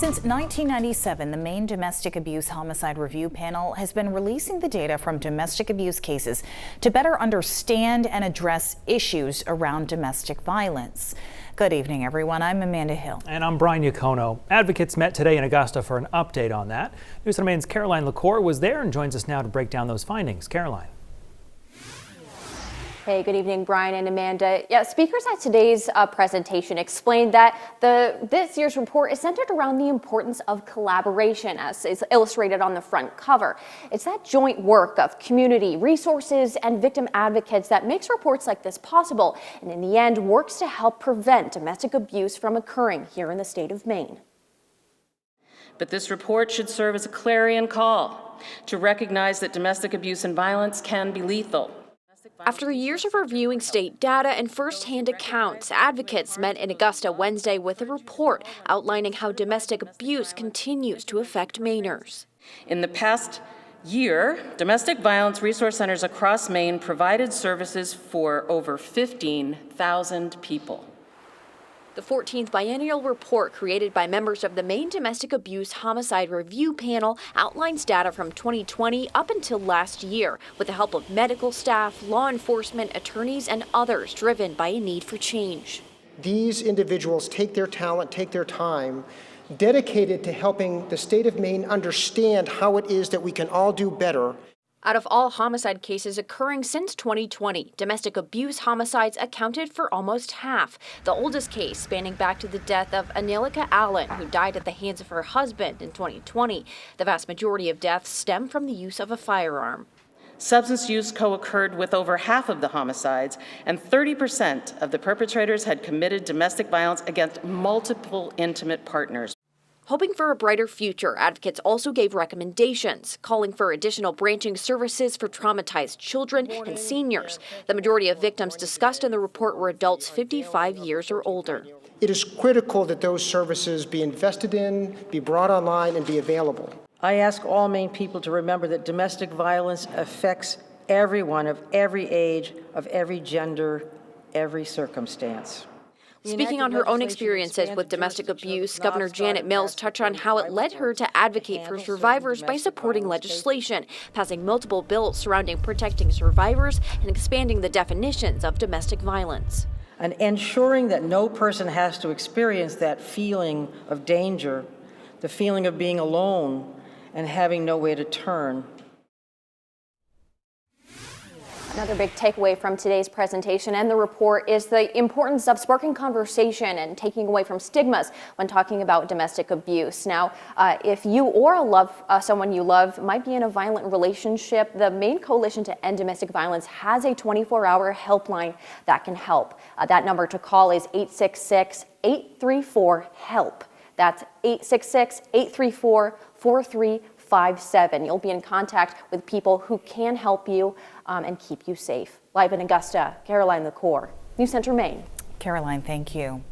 Since 1997, the Maine Domestic Abuse Homicide Review Panel has been releasing the data from domestic abuse cases to better understand and address issues around domestic violence. Good evening, everyone. I'm Amanda Hill. And I'm Brian Yacono. Advocates met today in Augusta for an update on that. News on Maine's Caroline LaCour was there and joins us now to break down those findings. Caroline. Hey, good evening, Brian and Amanda. Yeah, speakers at today's presentation explained that this year's report is centered around the importance of collaboration, as is illustrated on the front cover. It's that joint work of community, resources, and victim advocates that makes reports like this possible, and in the end, works to help prevent domestic abuse from occurring here in the state of Maine. But this report should serve as a clarion call to recognize that domestic abuse and violence can be lethal. After years of reviewing state data and first-hand accounts, advocates met in Augusta Wednesday with a report outlining how domestic abuse continues to affect Mainers. In the past year, domestic violence resource centers across Maine provided services for over 15,000 people. The 14th biennial report, created by members of the Maine Domestic Abuse Homicide Review Panel, outlines data from 2020 up until last year, with the help of medical staff, law enforcement, attorneys, and others driven by a need for change. These individuals take their talent, take their time, dedicated to helping the state of Maine understand how it is that we can all do better. Out of all homicide cases occurring since 2020, domestic abuse homicides accounted for almost half. The oldest case spanning back to the death of Anilika Allen, who died at the hands of her husband in 2020. The vast majority of deaths stem from the use of a firearm. Substance use co-occurred with over half of the homicides, and 30% of the perpetrators had committed domestic violence against multiple intimate partners. Hoping for a brighter future, advocates also gave recommendations, calling for additional branching services for traumatized children and seniors. The majority of victims discussed in the report were adults 55 years or older. It is critical that those services be invested in, be brought online, and be available. I ask all Maine people to remember that domestic violence affects everyone of every age, of every gender, every circumstance. Speaking on her own experiences with domestic abuse, Governor Janet Mills touched on how it led her to advocate for survivors by supporting legislation, passing multiple bills surrounding protecting survivors and expanding the definitions of domestic violence. And ensuring that no person has to experience that feeling of danger, the feeling of being alone and having no way to turn. Another big takeaway from today's presentation and the report is the importance of sparking conversation and taking away from stigmas when talking about domestic abuse. Now, if you or someone you love might be in a violent relationship, the Maine Coalition to End Domestic Violence has a 24-hour helpline that can help. That number to call is 866-834-HELP. That's 866-834-4357. You'll be in contact with people who can help you and keep you safe. Live in Augusta, Caroline LaCour, News Center, Maine. Caroline, thank you.